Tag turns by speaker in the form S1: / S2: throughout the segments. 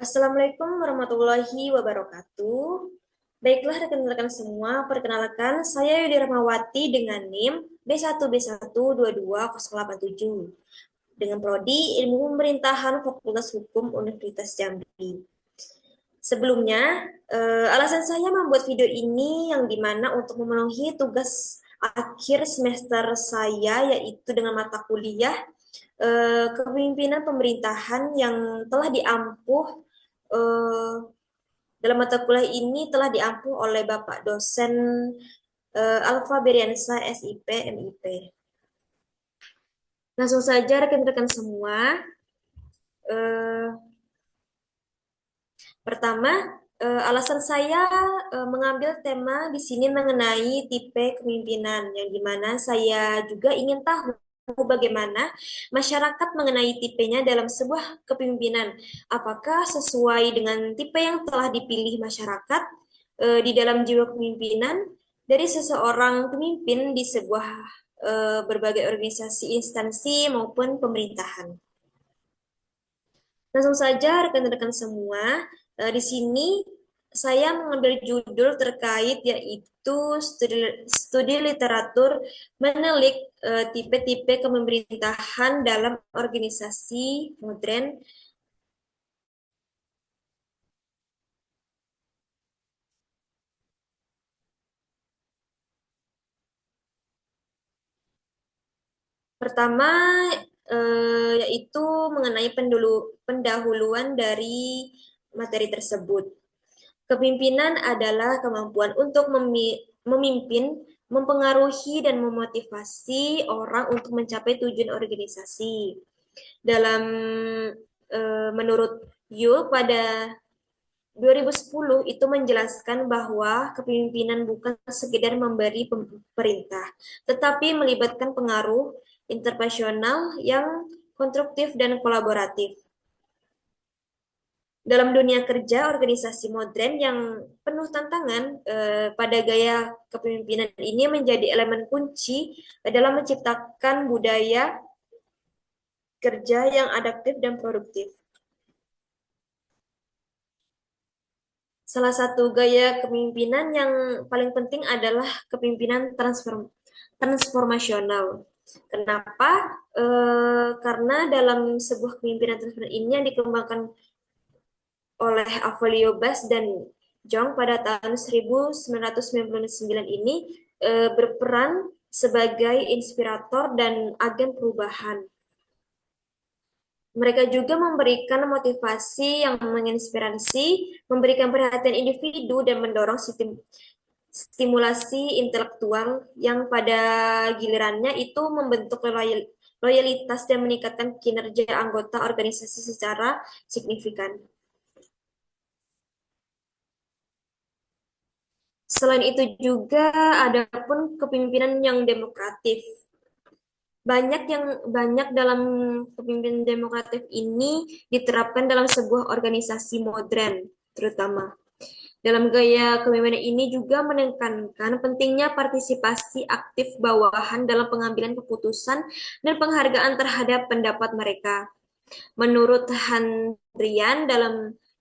S1: Assalamualaikum warahmatullahi wabarakatuh. Baiklah rekan-rekan semua, perkenalkan saya Yudi Rahmawati dengan NIM B1B1222087 dengan prodi Ilmu Pemerintahan Fakultas Hukum Universitas Jambi. Sebelumnya, alasan saya membuat video ini yang dimana untuk memenuhi tugas akhir semester saya yaitu dengan mata kuliah kepemimpinan pemerintahan yang telah diampuh eh, dalam mata kuliah ini telah diampuh oleh Bapak dosen Alfa Beriansa SIP MIP. Langsung saja rekan-rekan semua. Eh, Pertama, alasan saya mengambil tema di sini mengenai tipe kepemimpinan, yang dimana saya juga ingin tahu bagaimana masyarakat mengenai tipenya dalam sebuah kepemimpinan. Apakah sesuai dengan tipe yang telah dipilih masyarakat di dalam jiwa kepemimpinan dari seseorang pemimpin di sebuah berbagai organisasi, instansi maupun pemerintahan. Langsung saja rekan-rekan semua, di sini saya mengambil judul terkait yaitu studi literatur menelik tipe-tipe kepemerintahan dalam organisasi modern. Pertama yaitu mengenai pendahuluan dari materi tersebut. Kepemimpinan adalah kemampuan untuk memimpin, mempengaruhi, dan memotivasi orang untuk mencapai tujuan organisasi. Dalam menurut Yul pada 2010 itu menjelaskan bahwa kepemimpinan bukan sekedar memberi perintah, tetapi melibatkan pengaruh interpersonal yang konstruktif dan kolaboratif. Dalam dunia kerja organisasi modern yang penuh tantangan, pada gaya kepemimpinan ini menjadi elemen kunci dalam menciptakan budaya kerja yang adaptif dan produktif. Salah satu gaya kepemimpinan yang paling penting adalah kepemimpinan transformasional. Kenapa? Karena dalam sebuah kepemimpinan transformasional ini yang dikembangkan oleh Avelio Bas dan Jong pada tahun 1999 ini berperan sebagai inspirator dan agen perubahan. Mereka juga memberikan motivasi yang menginspirasi, memberikan perhatian individu, dan mendorong stimulasi intelektual yang pada gilirannya itu membentuk loyalitas dan meningkatkan kinerja anggota organisasi secara signifikan. Selain itu juga ada pun kepemimpinan yang demokratif. Banyak dalam kepemimpinan demokratif ini diterapkan dalam sebuah organisasi modern, terutama. Dalam gaya kepemimpinan ini juga menekankan pentingnya partisipasi aktif bawahan dalam pengambilan keputusan dan penghargaan terhadap pendapat mereka. Menurut Handrian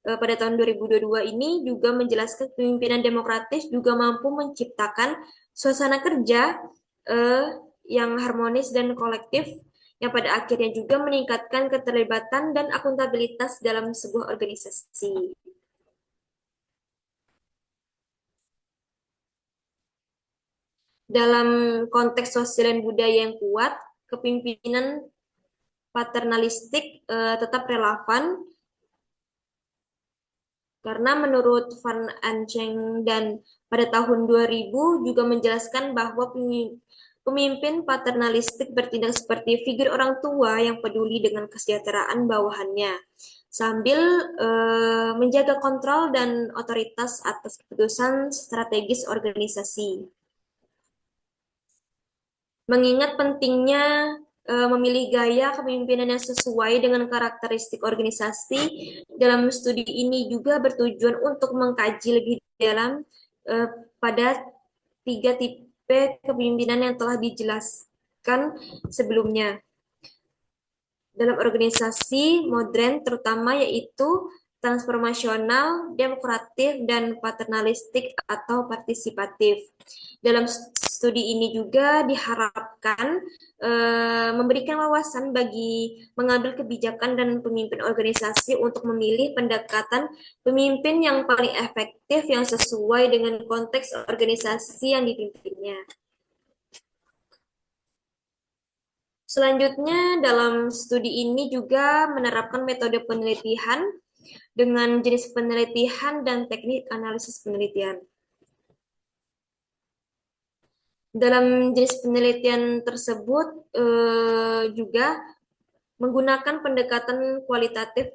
S1: pada tahun 2022 ini juga menjelaskan kepemimpinan demokratis juga mampu menciptakan suasana kerja eh, yang harmonis dan kolektif yang pada akhirnya juga meningkatkan keterlibatan dan akuntabilitas dalam sebuah organisasi. Dalam konteks sosial dan budaya yang kuat, kepemimpinan paternalistik tetap relevan karena menurut Van Ancheng dan pada tahun 2000 juga menjelaskan bahwa pemimpin paternalistik bertindak seperti figur orang tua yang peduli dengan kesejahteraan bawahannya, sambil menjaga kontrol dan otoritas atas keputusan strategis organisasi. Mengingat pentingnya memilih gaya kepemimpinan yang sesuai dengan karakteristik organisasi, dalam studi ini juga bertujuan untuk mengkaji lebih dalam eh, pada tiga tipe kepemimpinan yang telah dijelaskan sebelumnya dalam organisasi modern terutama yaitu transformasional, demokratif, dan paternalistik atau partisipatif. Dalam studi ini juga diharapkan memberikan wawasan bagi mengambil kebijakan dan pemimpin organisasi untuk memilih pendekatan pemimpin yang paling efektif yang sesuai dengan konteks organisasi yang dipimpinnya. Selanjutnya, dalam studi ini juga menerapkan metode penelitian dengan jenis penelitian dan teknik analisis penelitian. Dalam jenis penelitian tersebut juga menggunakan pendekatan kualitatif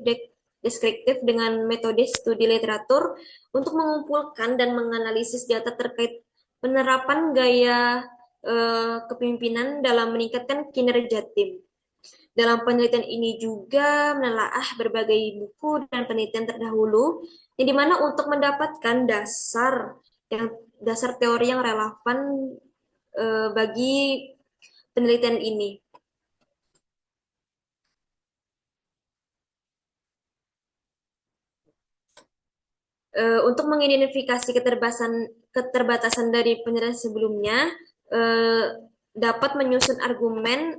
S1: deskriptif dengan metode studi literatur untuk mengumpulkan dan menganalisis data terkait penerapan gaya kepemimpinan dalam meningkatkan kinerja tim. Dalam penelitian ini juga menelaah berbagai buku dan penelitian terdahulu, yang dimana untuk mendapatkan dasar teori yang relevan bagi penelitian ini. Untuk mengidentifikasi keterbatasan dari penelitian sebelumnya, dapat menyusun argumen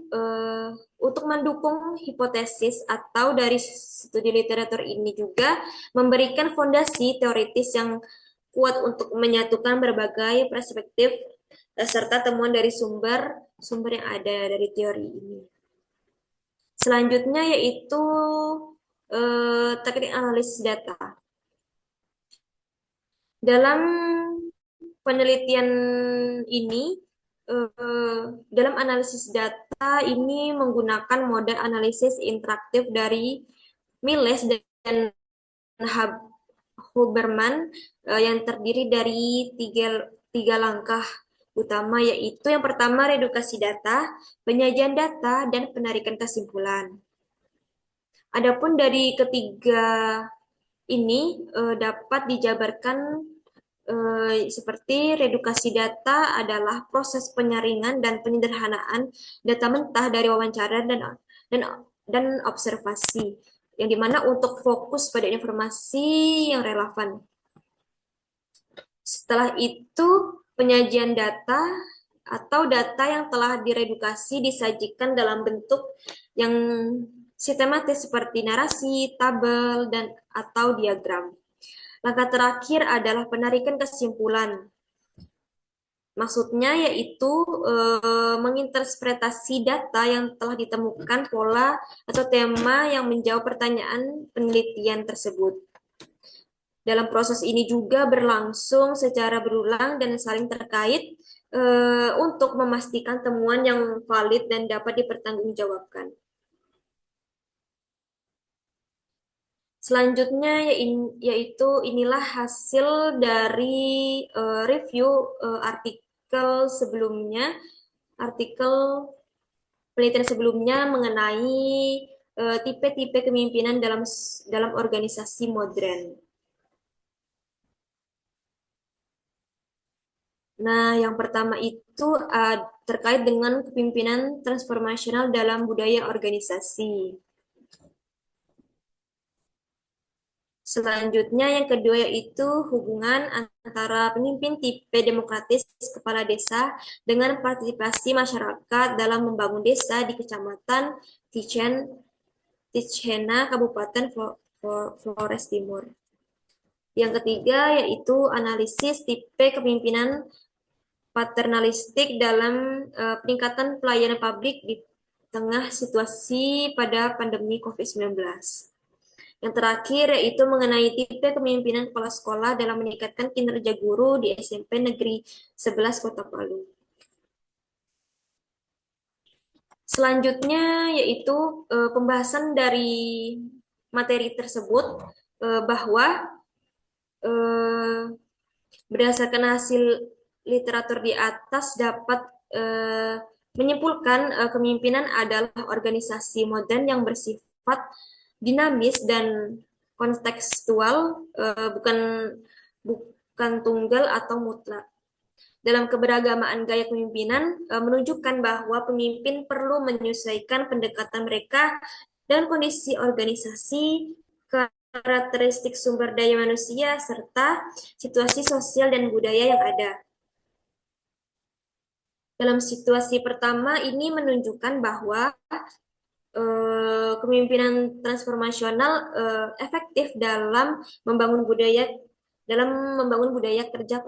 S1: untuk mendukung hipotesis atau dari studi literatur ini juga memberikan fondasi teoritis yang kuat untuk menyatukan berbagai perspektif serta temuan dari sumber yang ada dari teori ini. Selanjutnya yaitu teknik analisis data. Dalam penelitian ini, dalam analisis data ini menggunakan model analisis interaktif dari Miles dan Huberman yang terdiri dari tiga langkah utama, yaitu yang pertama redukasi data, penyajian data, dan penarikan kesimpulan. Adapun dari ketiga ini dapat dijabarkan seperti redukasi data adalah proses penyaringan dan penyederhanaan data mentah dari wawancara dan observasi, yang dimana untuk fokus pada informasi yang relevan. Setelah itu, penyajian data atau data yang telah diredukasi disajikan dalam bentuk yang sistematis seperti narasi, tabel, dan atau diagram. Langkah terakhir adalah penarikan kesimpulan. Maksudnya yaitu menginterpretasi data yang telah ditemukan pola atau tema yang menjawab pertanyaan penelitian tersebut. Dalam proses ini juga berlangsung secara berulang dan saling terkait untuk memastikan temuan yang valid dan dapat dipertanggungjawabkan. Selanjutnya yaitu inilah hasil dari review artikel penelitian sebelumnya mengenai tipe-tipe kepemimpinan dalam organisasi modern. Nah, yang pertama itu terkait dengan kepemimpinan transformasional dalam budaya organisasi. Selanjutnya yang kedua yaitu hubungan antara pemimpin tipe demokratis kepala desa dengan partisipasi masyarakat dalam membangun desa di Kecamatan Tichenha, Kabupaten Flores Timur. Yang ketiga yaitu analisis tipe kepemimpinan paternalistik dalam peningkatan pelayanan publik di tengah situasi pada pandemi COVID-19. Yang terakhir yaitu mengenai tipe kepemimpinan kepala sekolah dalam meningkatkan kinerja guru di SMP Negeri 11 Kota Palu. Selanjutnya yaitu pembahasan dari materi tersebut bahwa berdasarkan hasil literatur di atas dapat menyimpulkan kepemimpinan adalah organisasi modern yang bersifat dinamis dan kontekstual, bukan tunggal atau mutlak. Dalam keberagamaan gaya kepemimpinan menunjukkan bahwa pemimpin perlu menyesuaikan pendekatan mereka dan kondisi organisasi karakteristik sumber daya manusia, serta situasi sosial dan budaya yang ada. Dalam situasi pertama ini menunjukkan bahwa kepemimpinan transformasional efektif dalam membangun budaya kerja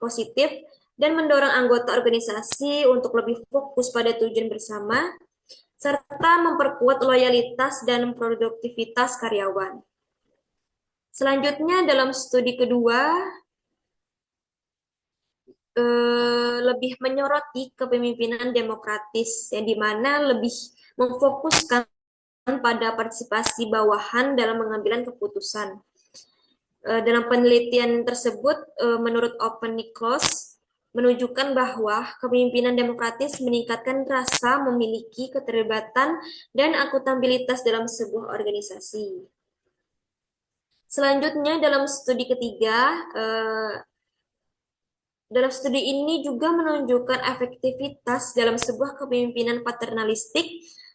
S1: positif dan mendorong anggota organisasi untuk lebih fokus pada tujuan bersama serta memperkuat loyalitas dan produktivitas karyawan. Selanjutnya dalam studi kedua lebih menyoroti kepemimpinan demokratis yang dimana lebih memfokuskan pada partisipasi bawahan dalam pengambilan keputusan. Dalam penelitian tersebut, menurut Open Nichols, menunjukkan bahwa kepemimpinan demokratis meningkatkan rasa memiliki keterlibatan dan akuntabilitas dalam sebuah organisasi. Selanjutnya, dalam studi ketiga, dalam studi ini juga menunjukkan efektivitas dalam sebuah kepemimpinan paternalistik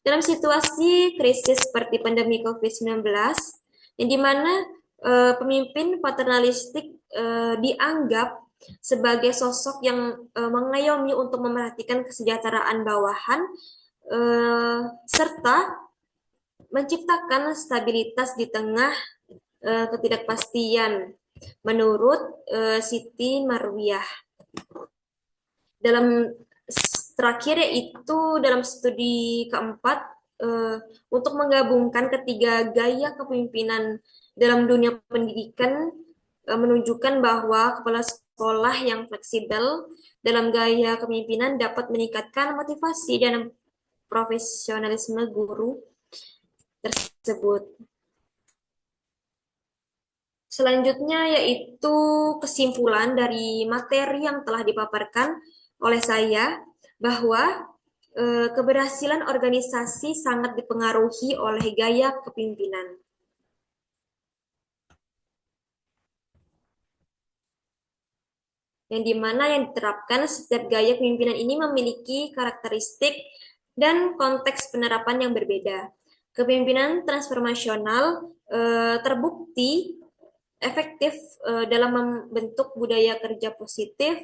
S1: dalam situasi krisis seperti pandemi COVID-19, yang dimana pemimpin paternalistik dianggap sebagai sosok yang mengayomi untuk memerhatikan kesejahteraan bawahan serta menciptakan stabilitas di tengah ketidakpastian, menurut Siti Marwiyah. Dalam terakhir yaitu dalam studi keempat untuk menggabungkan ketiga gaya kepemimpinan dalam dunia pendidikan menunjukkan bahwa kepala sekolah yang fleksibel dalam gaya kepemimpinan dapat meningkatkan motivasi dan profesionalisme guru tersebut. Selanjutnya yaitu kesimpulan dari materi yang telah dipaparkan oleh saya bahwa keberhasilan organisasi sangat dipengaruhi oleh gaya kepemimpinan. Yang dimana yang diterapkan setiap gaya kepemimpinan ini memiliki karakteristik dan konteks penerapan yang berbeda. Kepemimpinan transformasional terbukti efektif dalam membentuk budaya kerja positif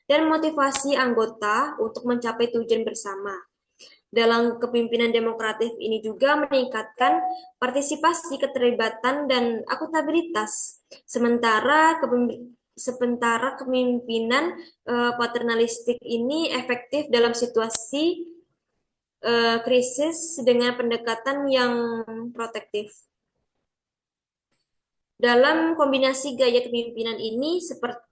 S1: dan motivasi anggota untuk mencapai tujuan bersama. Dalam kepemimpinan demokratis ini juga meningkatkan partisipasi, keterlibatan, dan akuntabilitas. Sementara kepemimpinan paternalistik ini efektif dalam situasi krisis dengan pendekatan yang protektif. Dalam kombinasi gaya kepemimpinan ini, seperti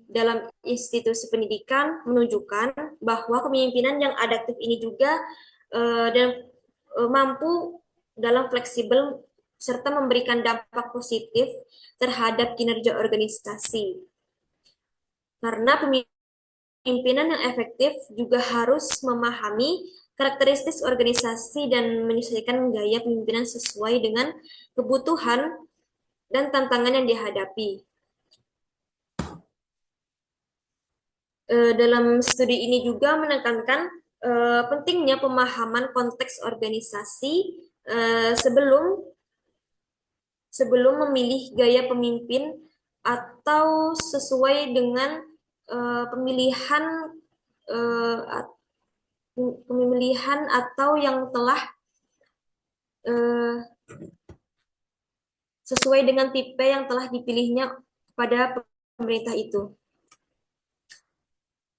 S1: dalam institusi pendidikan, menunjukkan bahwa kepemimpinan yang adaptif ini juga mampu dalam fleksibel serta memberikan dampak positif terhadap kinerja organisasi. Karena pemimpinan yang efektif juga harus memahami karakteristik organisasi dan menyesuaikan gaya pemimpinan sesuai dengan kebutuhan dan tantangan yang dihadapi. Dalam studi ini juga menekankan pentingnya pemahaman konteks organisasi sebelum memilih gaya pemimpin atau sesuai dengan pemilihan atau yang telah sesuai dengan tipe yang telah dipilihnya pada pemerintah itu.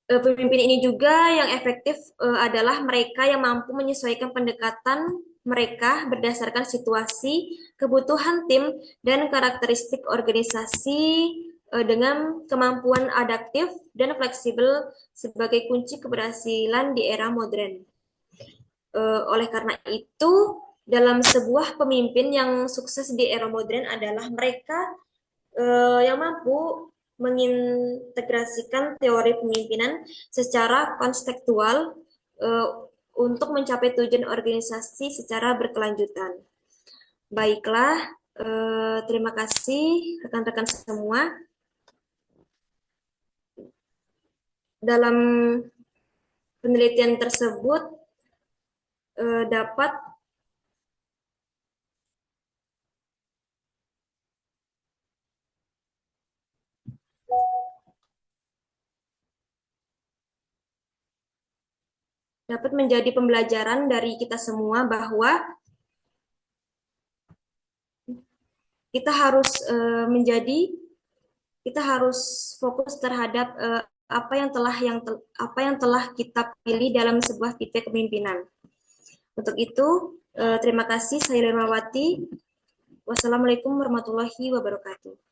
S1: Pemimpin ini juga yang efektif adalah mereka yang mampu menyesuaikan pendekatan mereka berdasarkan situasi, kebutuhan tim, dan karakteristik organisasi dengan kemampuan adaptif dan fleksibel sebagai kunci keberhasilan di era modern. Oleh karena itu, dalam sebuah pemimpin yang sukses di era modern adalah mereka yang mampu mengintegrasikan teori pemimpinan secara konstekstual untuk mencapai tujuan organisasi secara berkelanjutan. Baiklah, terima kasih rekan-rekan semua. Dalam penelitian tersebut dapat dapat menjadi pembelajaran dari kita semua bahwa kita harus kita harus fokus terhadap apa yang telah kita pilih dalam sebuah tipe kepemimpinan. Untuk itu, terima kasih saya Lemawati. Wassalamualaikum warahmatullahi wabarakatuh.